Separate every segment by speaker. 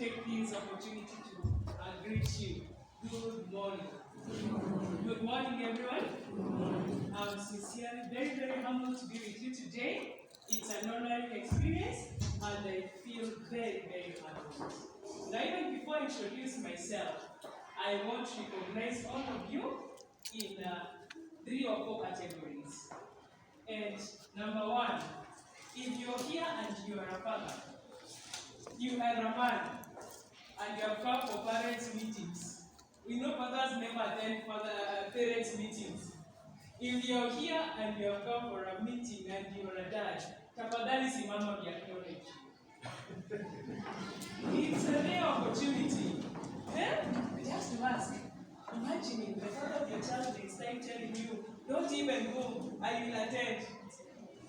Speaker 1: take this opportunity to greet you. Good morning. Good morning, everyone. I'm sincerely very, very humbled to be with you today. It's an honoring experience, and I feel very, very honored. Now, even before I introduce myself, I want to recognize all of you in 3 or 4 categories. And number 1, if you're here and you are a father, you are a man, and you have come for parents' meetings. We know fathers never attend parents' meetings. If you're here and you have come for a meeting and you're a dad, tafadhali simama be acknowledged. It's a rare opportunity. Just to ask, imagining the father of your child is time telling you, don't even go, I will attend.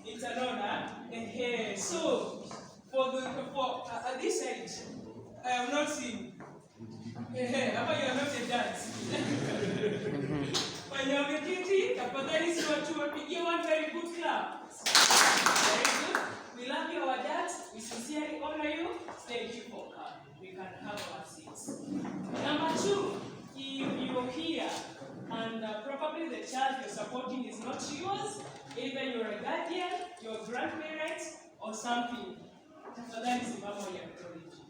Speaker 1: It's an honor. So, for this side, I have not seen. How about you are not a dad? When you are a kitty, tafadhali siwapigie one very good clap. Very good. We love you, our dads. We sincerely honor you. Thank you for coming. We can have our seats. Number 2, if you're here and probably the child you're supporting is not yours, either you're a guardian, your grandparents, or something, tafadhali simama uyacknowledge.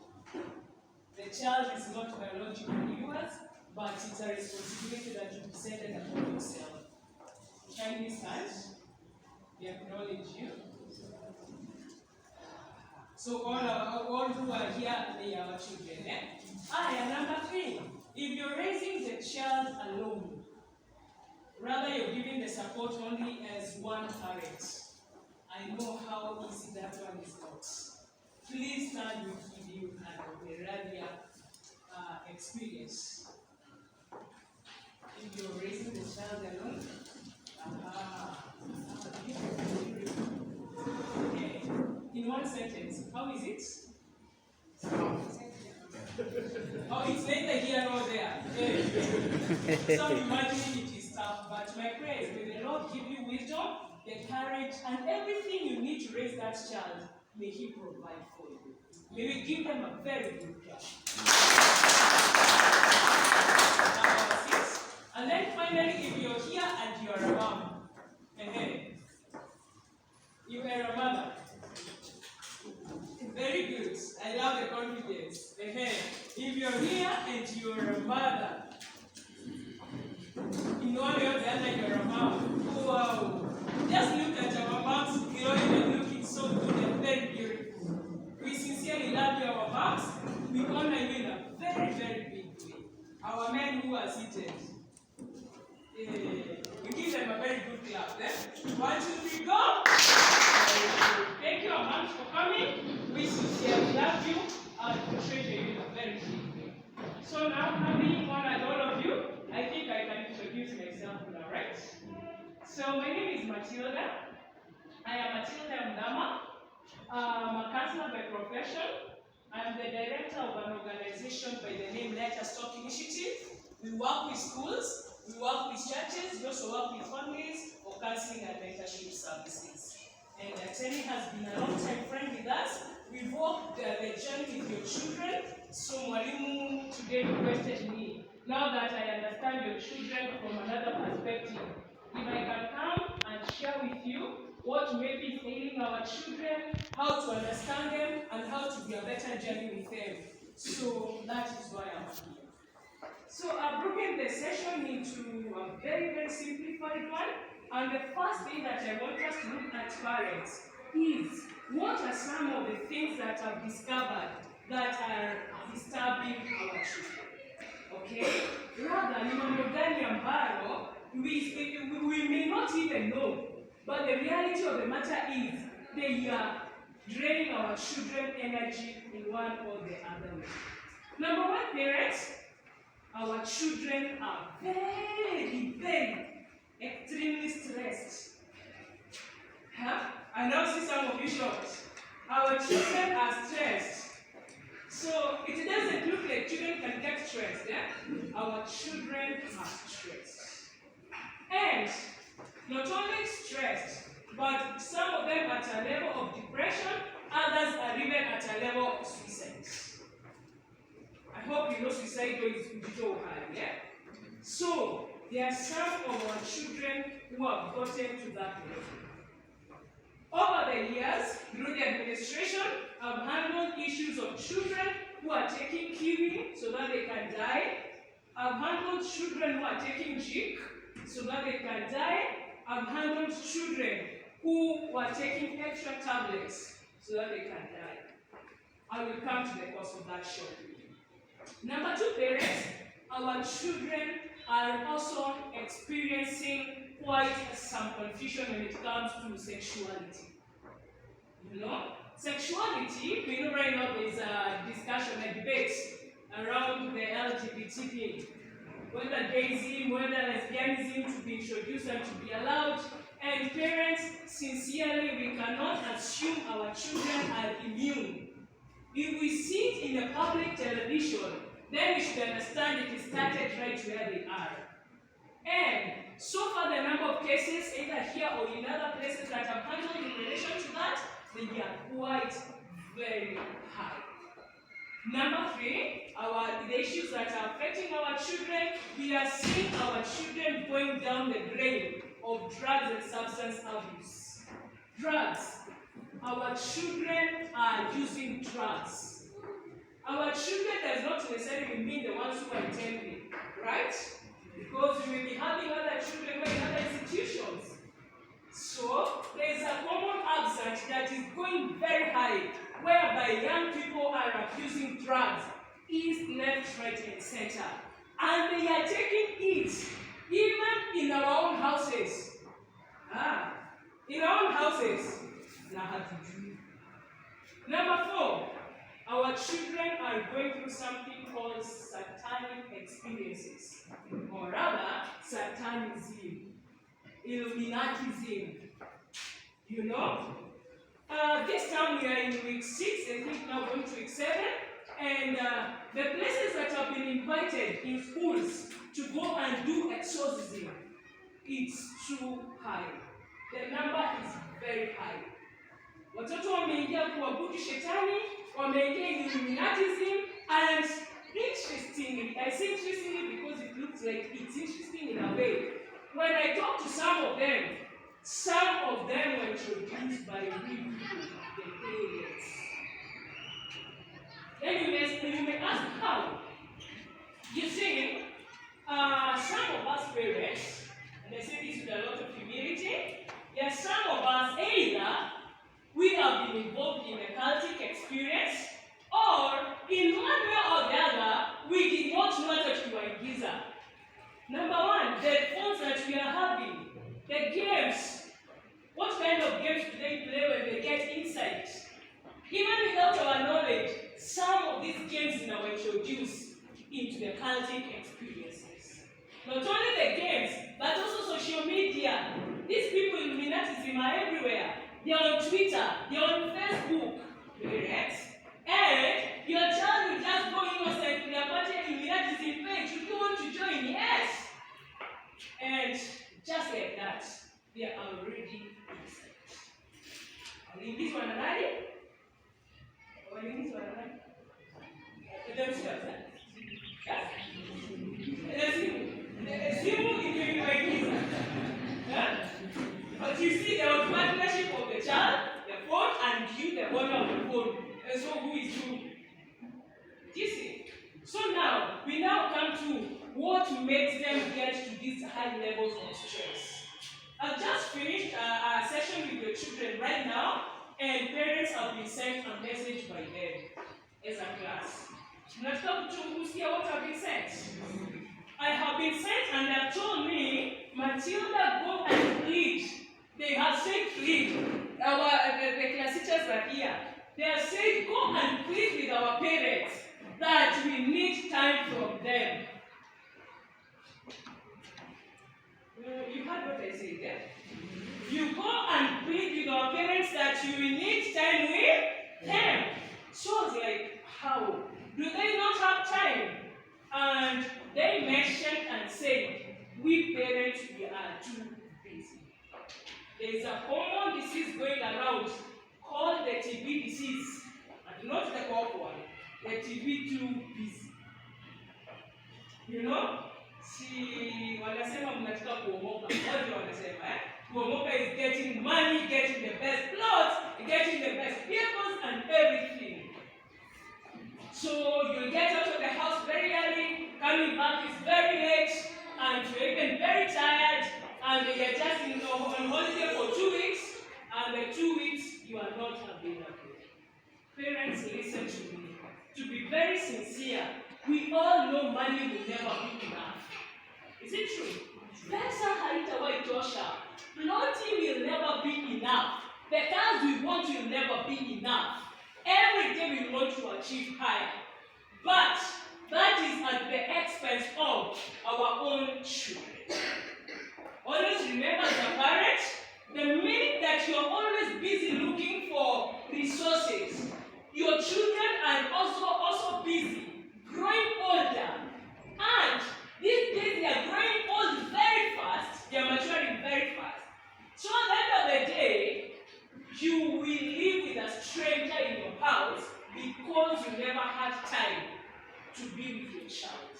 Speaker 1: The child is not biologically yours, but it's a responsibility that you decided upon yourself. Chinese hand, we acknowledge you. So all who are here, they are our children. And number 3, if you're raising the child alone, rather you're giving the support only as one parent, I know how easy that one is not. Please stand with you and the radio experience. If you're raising the child alone, okay. In one sentence, how is it? Oh, it's neither here nor there. Some imagining it is tough, but my prayer is may the Lord give you wisdom, the courage, and everything you need to raise that child. May He provide for you. May we give them a very good job. And then finally, if you're here and you're a mom, you are a mother. Very good. I love the confidence. If you're here and you're a mother, in one way or the other, you're a mom. Oh, wow. Just look at our moms glowing and looking so good and very beautiful. We sincerely love you, our moms. We honor you in a very, very big way. Our men who are seated, we give them a very good clap. 1, 2, 3, go! Thank you, our moms, for coming. We sincerely love you and treasure you in a very big way. So now, having honored all of you, I think I can introduce myself now, right? So my name is Matilda. I am Matilda Mdama. I'm a counselor by profession. I am the director of an organization by the name L.T.I.A Initiative. We work with schools, we work with churches, we also work with families for counseling and mentorship services. And Tenri has been a long-time friend with us. We've walked the journey with your children. So Mwalimu today requested me, now that I understand your children from another perspective, if I can come and share with you what maybe is ailing our children, how to understand them, and how to be a better journey with them. So that is why I'm here. So I've broken the session into a very, very simplified one. And the first thing that I want us to look at, parents, is what are some of the things that I've discovered that are disturbing our children? Okay? Rather, we may not even know, but the reality of the matter is they are draining our children's energy in one or the other way. Number 1, parents, our children are very, very extremely stressed. I now see some of you shocked. Our children are stressed. So it doesn't look like children can get stressed. Our children are stressed. And not only stressed, but some of them at a level of depression, others are even at a level of suicide. suicide is high, yeah? So, there are some of our children who have gotten to that level. Over the years, through the administration, I've handled issues of children who are taking kiwi so that they can die. I've handled children who are taking jik so that they can die. I've handled children who are taking extra tablets so that they can die. I will come to the cause of that shortly. Number two, parents, our children are also experiencing quite some confusion when it comes to sexuality. You know, sexuality, we know right now there's a discussion, a debate around the LGBT, whether gayism, whether lesbianism to be introduced and to be allowed. And parents, sincerely, we cannot assume our children are immune. If we see it in the public television, then we should understand it started right where they are. And so far, the number of cases, either here or in other places that I've handled in relation to that, they are quite very high. Number three, the issues that are affecting our children, we are seeing our children going down the drain of drugs and substance abuse. Drugs. Our children are using drugs. Our children does not necessarily mean the ones who are in Tenri, right? Because we will be having other children who are in other institutions. So, there is a common absent that is going very high, whereby young people are abusing drugs, east, left, right, and center. And they are taking it, even in our own houses. In our own houses. Number four, our children are going through something called satanic experiences, or rather, satanism, Illuminatism. You know? This time we are in week 6, I think now going to week 7, and the places that have been invited in schools to go and do exorcism, it's too high. The number is very high. Watoto wameingia kuabudu shetani, wameingia in Illuminatism, and interestingly, I say interestingly because it looks like it's interesting in a way. When I talk to some of them were introduced by real people, the parents. Then you may ask how. You see, some of us parents, and I say this with a lot of humility, yes, some of us either we have been involved in a cultic experience, or in one way or the other, we did not know that we were in Giza. Number one, the phones that we are having, the games. What kind of games do they play when they get insight? Even without our knowledge, some of these games now introduced into the cultic experiences. Not only the games, but also social media. These people in Illuminatism are everywhere. They are on Twitter, they are on Facebook, parents. And your child will just go innocently about your Illuminatism page. You don't want to join, yes. And just like that, they are already inside. And this one, another? Or in this one, another? Don't see what's that? But you see, there was partnership of the child, the phone, and you, the owner of the phone. And so, who is who? You see? So now, we now come to what makes them get to these high levels of stress. I've just finished a session with your children right now, and parents have been sent a message by them as a class. Nataka kuchungusia what have been sent. I have been sent and they have told me, Matilda, go and plead. They have said plead. The class teachers are here. They have said go and plead with our parents that we need time from them. You heard what I said there? You go and plead with our parents that you will need time with them. So I was like, how? Do they not have time? And they mentioned and said, we parents, we are too busy. There is a common disease going around called the TB disease. And not the common one. The TB too busy. You know? Si wanasema mnataka kuomoka. What do wanasema, eh? Kuomoka is getting money, getting the best clothes, getting the best vehicles and everything. So you get out of the house very early, coming back is very late, and you're even very tired, and you're just on holiday for 2 weeks, and the 2 weeks you are not available. Parents, listen to me. To be very sincere, we all know money will never be enough. Is it true? Pesa haitawahi tosha. Plotting will never be enough. The cars we want will never be enough. Every day we want to achieve higher. But that is at the expense of our own children. Always remember as a parent, the minute that you're always busy looking for resources, your children are also busy, growing older. And these days they are growing old very fast, they are maturing very fast. So at the end of the day, you will live with a stranger in your house because you never had time to be with your child.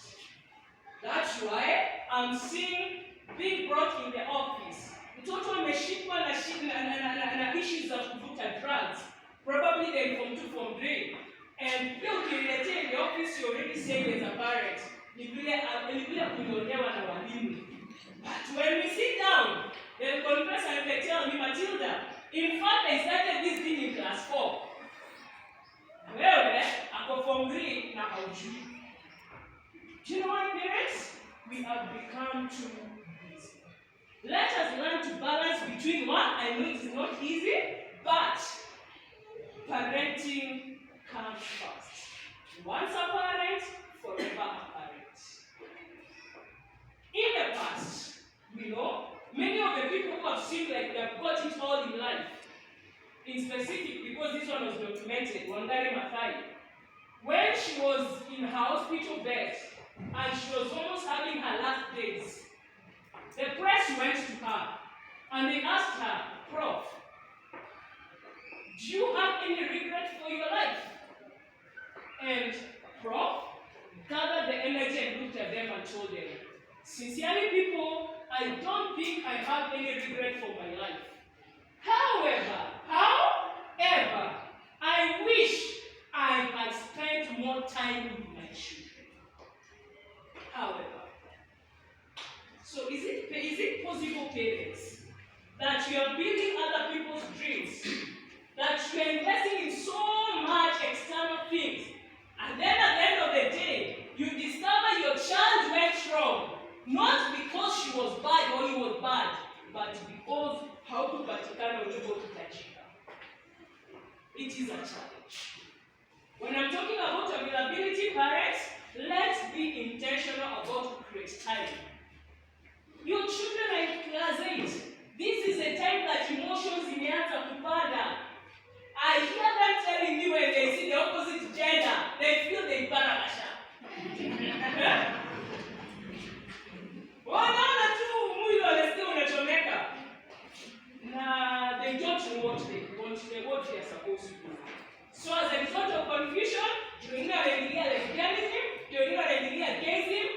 Speaker 1: That's why I'm seeing being brought in the office. Mtoto ameshikwa na issues za kuvuta drugs. Probably they're from 2, from 3. And pia ukiletea in the office, you already say as a parent, ni vile kulionewa na walimu. But when we sit down, they'll confess and they tell me, Matilda, in fact, I started this thing in class 4. Wewe, ako from 3 na haujui. Do you know what, parents? We have become too busy. Let us learn to balance between one. I know it is not easy, but parenting comes first. Once a parent, forever a parent. In the past, we know, many of the people who have seemed like they have got it all in life, in specific, because this one was documented, Wangari Maathai, when she was in her hospital bed, and she was almost having her last days, the press went to her, and they asked her, Prof, do you have any regret for your life? And Prof gathered the energy and looked at them and told them, sincerely, people, I don't think I have any regret for my life. However, I wish I had spent more time with my children. However, so is it possible, parents, that you are building other people's dreams, that you are investing in so much external things, and then at the end of the day, you discover your child went wrong, not because she was bad or he was bad, but because how to patikana ulipo kutajika. It is a challenge. When I'm talking about availability, parents, let's be intentional about to create time. Your children are in class 8. This is a time that emotions imeanza kupanda. I hear them telling me when they see the opposite gender, they feel they barabasha. Wanaona tu mwili wanasikia unachomeka. Na they don't know what they are supposed to do. So as a result of confusion, wengine wanaingilia lesbianism, wengine wanaingilia gayism,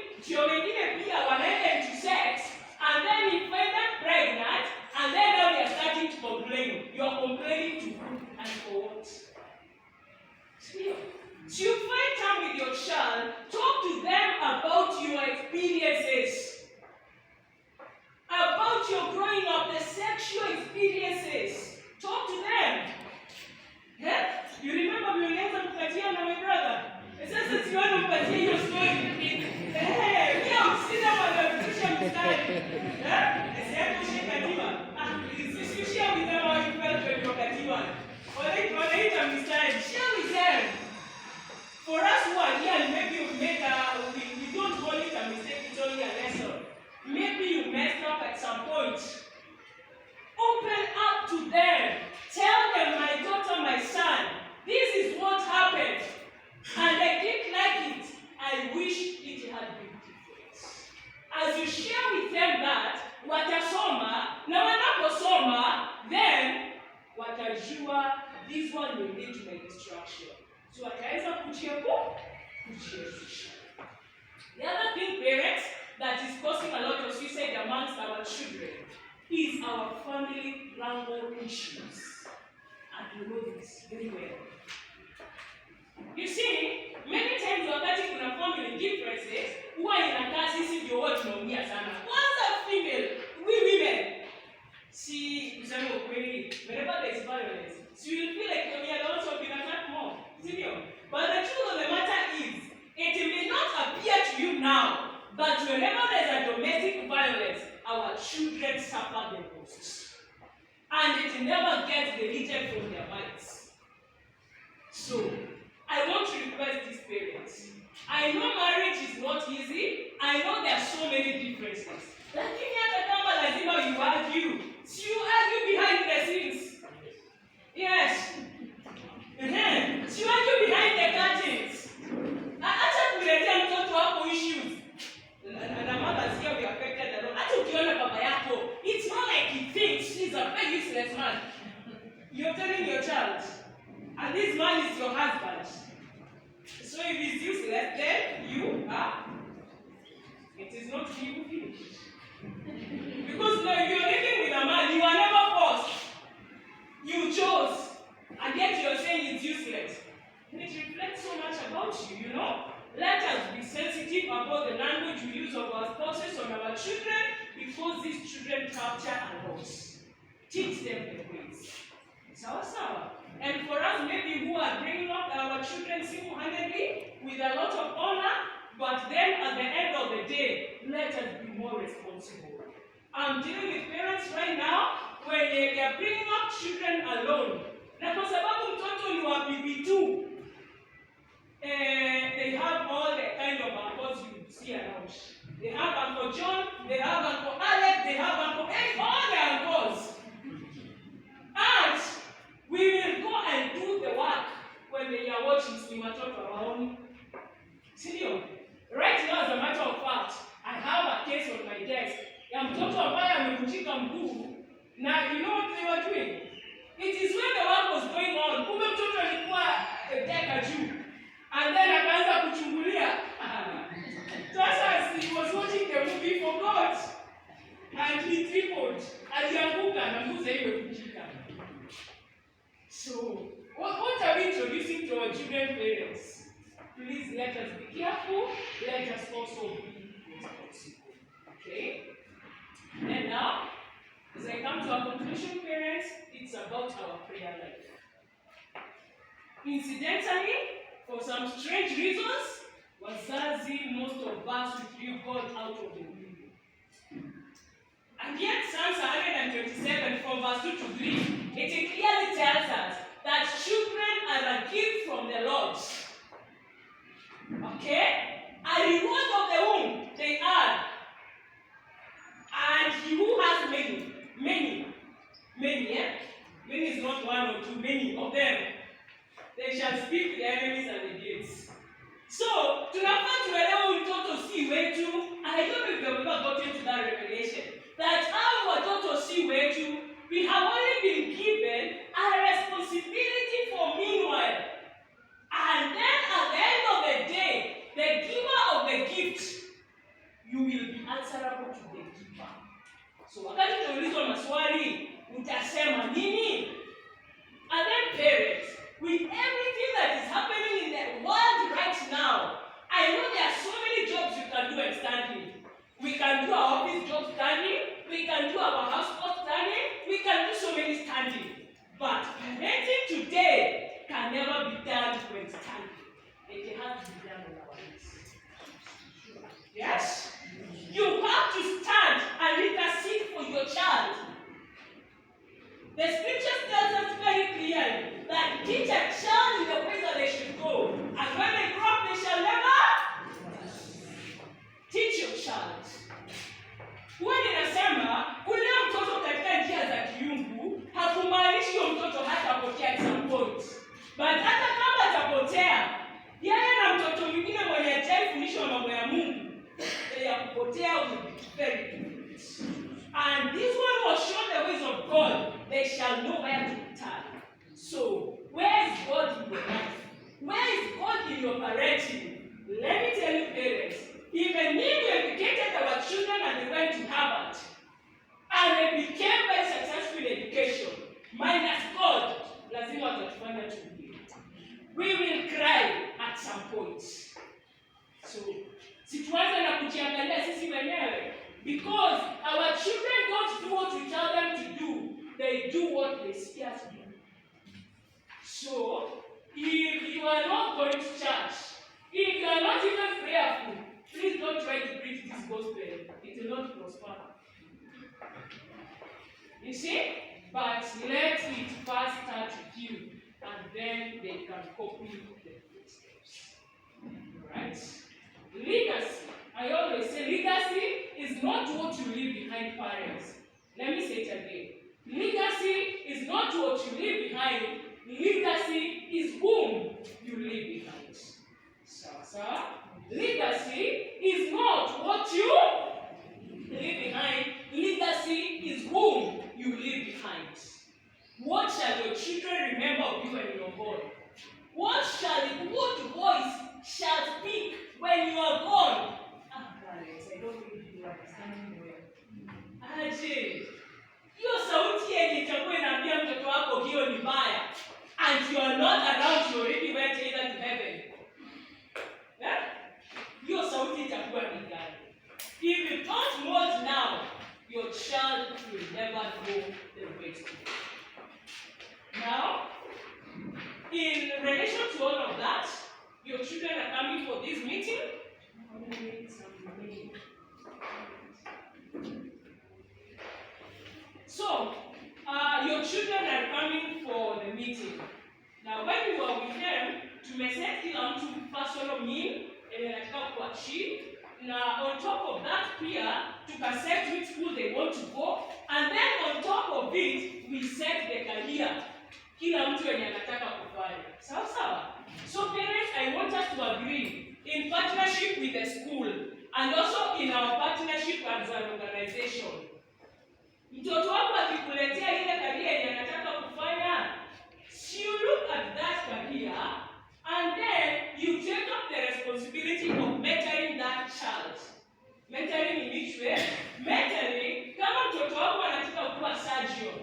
Speaker 1: wengine pia wanaenda into sex, and then you find them pregnant, and then now they are starting to complain. You are complaining to who and for what? So you find time with your child, talk to them about your experiences. About your growing up, the sexual experiences. Talk to them. Yeah? You remember when we were kupatia na my brother? It says that you want to kupatia your story. Hey, we have seen them on the Christian side. Yeah? It's a pushing katiba. You share with them how you felt when you were katiba. Or they understand. Share with them. For us who are here, maybe we don't call it a mistake, it's only a lesson. Maybe you messed up at some point. Open up to them. Tell them, my daughter, my son, this is what happened. And I didn't like it. I wish it had been different. As you share with them that, watasoma, na wanaposoma, then, watajua, this one will lead to my destruction. So wataweza kujiepusha. The other thing, that is causing a lot of suicide amongst our children is our family language issues. And you know this very well. You see, many times wakati kuna family differences, huwa inakaa sisi ndio wote tunaumia sana. Kwanza female, we women. See, kusema ukweli, whenever there is violence, so you will feel like we are the ones who have been attacked more. Senior. But the truth of the matter is, it may not appear to you now, but whenever there is a domestic violence, our children suffer the most. And it never gets deleted from their minds. So, I want to request these parents. I know marriage is not easy. I know there are so many differences. Lakini hata kama lazima you argue behind the scenes. Yes. You argue behind the curtains. Acha kuletea mtoto wako issues. Na mothers here we affected a lot. Acha ukiona baba yako, it's not like he thinks he's a very useless man. You're telling your child, and this man is your husband. So if he's useless, then you are. It is not he who finished. Because now if you're living with a man, you are never forced. You chose. And yet you're saying it's useless. And it reflects so much about you, you know? Let us be sensitive about the language we use of our spouses on our children, because these children capture a lot. Teach them the ways. Sawa. And for us, maybe who are bringing up our children single-handedly with a lot of honor, but then at the end of the day, let us be more responsible. I'm dealing with parents right now when they are bringing up children alone. Na kwa sababu mtoto ni wa BB2, they have all the kind of uncles you see around. They have Uncle John, they have Uncle Alex, they have Uncle Ed, all the uncles. And we will go and do the work when they are watching cinema hawaoni. Senior, right now as a matter of fact, I have a case on my desk. Ya mtoto ambaye amevunjika mguu, na you know what they were doing? It is when the work was going on, kumbe mtoto alikuwa deka juu. And then akaanza kuchungulia. Just as he was watching the movie, he forgot. And he tripled. Alianguka na mguu imevunjika. So, what are we introducing to our children parents? Please let us be careful. Let us also be responsible. Okay? And now, as I come to our conclusion, parents, it's about our prayer life. Incidentally, for some strange reasons, wazazi, most of us will threw God out of the window. And yet, Psalms 127 from verse 2 to 3, it clearly tells us that children are a gift from the Lord. Okay? A reward of the womb, they are. And he who has many, many is not one or two, many of them, they shall speak to the enemies and the gates. So, tunafaa tuelewe mtoto si wetu. I don't know if you've ever gotten to that revelation. That our watoto si wetu, we have only been given a responsibility for meanwhile. And then at the end of the day, the giver of the gift, you will be answerable to the giver. So wakati tunaulizwa maswali, utasema nini? And then parents, with everything that is happening in the world right now, I know there are so many jobs you can do and standing. We can do our office job standing, we can do our house work standing, we can do so many standing. But parenting today can never be done when standing. It has to be done on our knees. Yes? You have to stand and intercede for your child. The scripture tells us very clearly that teach a child in the way that they should go, and when they grow up, they shall never teach your child. Huwa ninasema kulea mtoto katika njia za kiungu hakumaanishi huyo mtoto hatapotea at some point. But hata kama atapotea, yeye na mtoto mwingine mwenye hajafundishwa mambo ya Mungu, ya kupotea will be very different. And this one was shown the ways of God, they shall know where to turn. So, where is God in your life? Where is God in your parenting? Let me tell you, parents, Even if we educated our children and they went to Harvard, and they became very successful in education, minus God, lazima watatufanya tulie. We will cry at some point. So, situaanze na kujiangalia sisi wenyewe, because our children don't do what we tell them to do, they do what they see us do. So, if you are not going to church, if you are not even prayerful, please don't try to preach this gospel. It will not prosper. You see? But let it first start with you, and then they can copy the footsteps. Right? Legacy. I always say legacy is not what you leave behind, parents. Let me say it again. Legacy is not what you leave behind. Legacy is whom you leave behind. So, legacy is not what you leave behind. Legacy is whom you leave behind. What shall your children remember of you when you are gone? What voice shall speak when you are gone? Parents, I don't think you understand me well. Aje, hiyo sauti yenye itakuwa inaambia mtoto wako hiyo ni mbaya, and you are not around, you already went either to heaven. Hiyo sauti itakuwa ni gani? If you don't mold now, your child will never know the way to go. Now, in relation to all of that, your children are coming for this meeting. So, your children are coming for the meeting. Now, when you are with them, tumeset kila mtu personal meal, nataka kuachieve. Now, on top of that, pia, tukaset which school they want to go, and then on top of it, we set the career. Kila mtu yenye anataka kufanya. Sawa sawa? So parents, I want us to agree in partnership with the school and also in our partnership as an organization. Mtoto wako akikuletea ile career yenye anataka kufanya, you look at that career and then you take up the responsibility of mentoring that child. Mentoring in which way? Mentoring, kama mtoto wako anataka kuwa surgeon,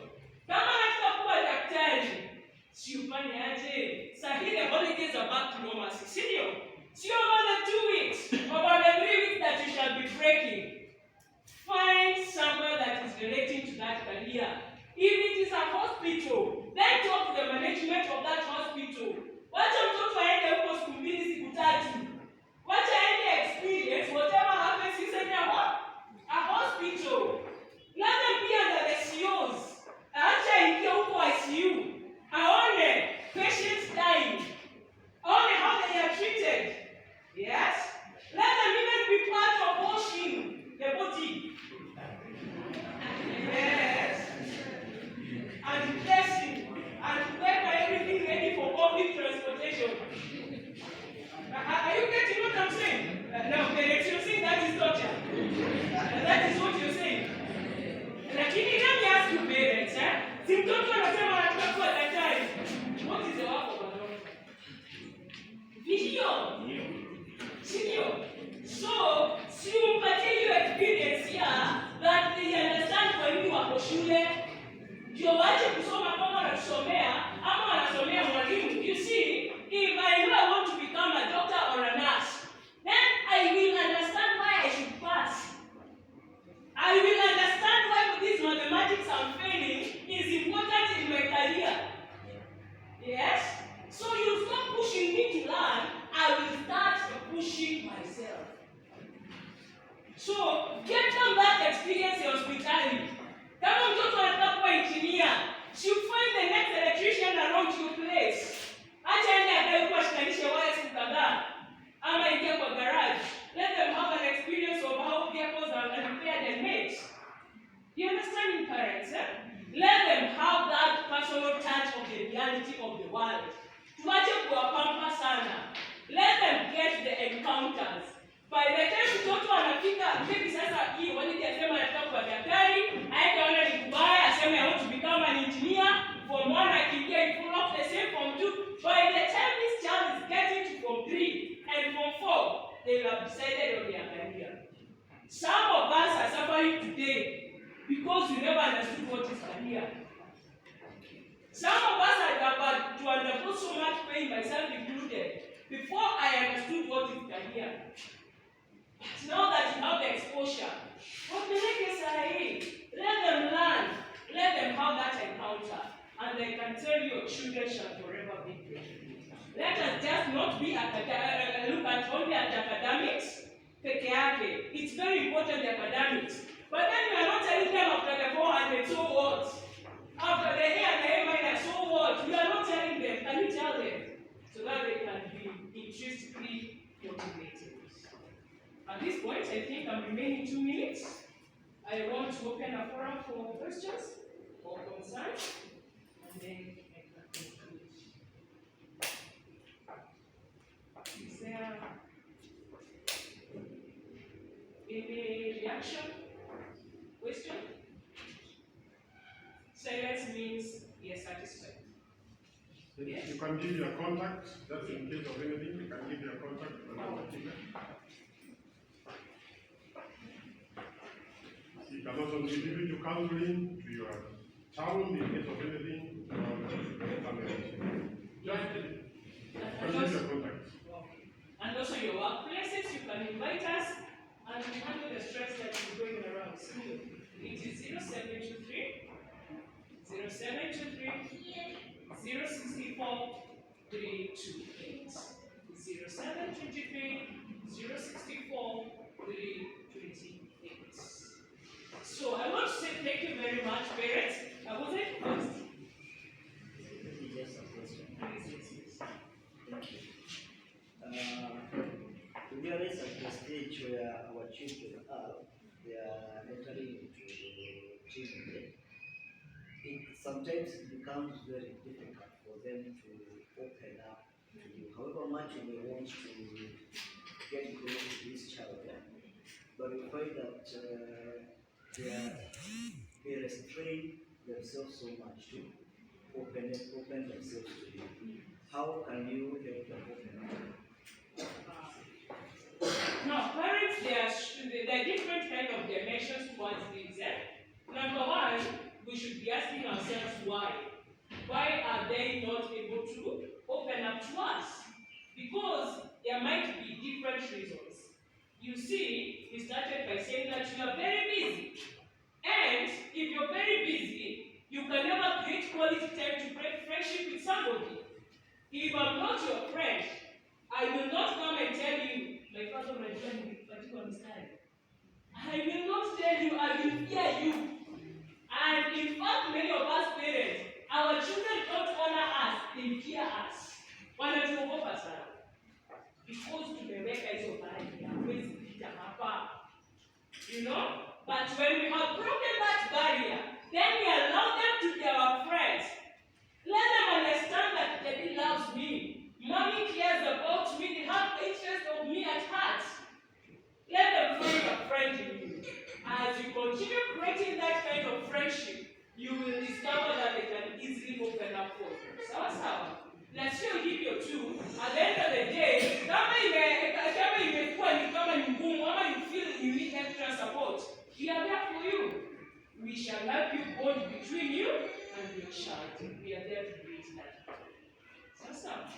Speaker 1: kama anataka kuwa daktari, si ufanye aje? Sahi the holidays are back to normalcy. Senior, see over the 2 weeks, over the 3 weeks that you shall be breaking, find somewhere that is relating to that career. If it is a hospital, then talk to the management of that hospital. Wacha mtoto aende huko siku 2 siku 3. Wacha aende experience whatever happens inside a hospital. Let them be under the COs. Acha ingia huko ICU. Aone patients dying. Aone how they are treated. Yes? Let them even be part of washing the body. Yes. And dressing. And prepare everything ready for public transportation. Are you getting what I'm saying? No, parents, you're saying that is torture. That is what you're saying. Lakini let me ask you parents, si mtoto anasema anataka kuwa daktari. What is the work of a doctor? Video. Senior. So, si umpatie hiyo experience here that they understand kwa nini wako shule. Ndio wache kusoma kama wanasomea ama wanasomea mwalimu. You see, if I know I want to become a doctor or a nurse, then I will understand why I should pass. I will understand why this mathematics I'm failing is important in my career. Yes? So you stop pushing me to learn, I will start pushing myself. So get them that experience in hospitality. Kama mtoto anataka kuwa engineer, you find the next electrician around your place. Acha ende akae kwa shikanisha wires kadhaa. Ama ingia kwa garage. Let them have an experience of how vehicles are repaired and made. You understand, parents? Let them have that personal touch of the reality of the world. Tuache kuwapampa sana. Let them get the encounters. By the time mtoto anafika, maybe sasa hii walidi asema anataka kuwa daktari, aenda ni kubaya, asema I want to become an engineer, from 1 akiingia in full of the same from 2. By the time this child is getting to from 3 and from 4, they will have decided on their career. children shall forever be great. Let us just not be look at only at academics. It's very important, the academics. But then you are not telling them after the 400, so what? After the A and the A minus, so what? You are not telling them. Can you tell them? So that they can be intrinsically motivated. At this point, I think I'm remaining 2 minutes. I want to open a forum for questions or concerns, and then I can conclude. Is there any reaction? Question? Silence means you're satisfied. Yes?
Speaker 2: You can give your contact, that's in case of anything, you can give your contact and you can also give individual counseling to your child in case of anything.
Speaker 1: And also your workplaces, you can invite us and we handle the stress that is going around. It is 0723 064 328. 0723 064 328. So I want to say thank you very much, parents. I wasn't first.
Speaker 3: Just a question.
Speaker 1: Please, yes.
Speaker 3: Thank you. We are at the stage where our children are, they are entering into children. It sometimes becomes very difficult for them to open up to you, however much they want to get close to this child. But we find that they restrain themselves so much to open themselves to you. How can you help them open up?
Speaker 1: Now, parents, there are different kind of dimensions towards this. Number one, we should be asking ourselves why. Why are they not able to open up to us? Because there might be different reasons. You see, we started by saying that you are very busy. And if you're very busy, you can never create quality time to create friendship with somebody. If I'm not your friend, I will not come and tell you, my father, my friend, but you understand. I will not tell you, I will fear you. And in fact, many of us parents, our children don't honor us, they fear us. Wanatuogopa sana. Because tumeweka hizo barrier, hawezi kupita hapa. You know? But when we have broken that barrier, then we allow them to be our friends. Let them understand that daddy loves me. Mommy cares about me. They have interest of me at heart. Let them find a friend in you. As you continue creating that kind of friendship, you will discover that they can easily open up for you. Sawa. Let's give you two. At the end of the day, kama imekuwa ni kama ni ngumu, ama you feel you need extra support, we are there for you. We shall help you bond between you and your child. We are there to create that. Sawa.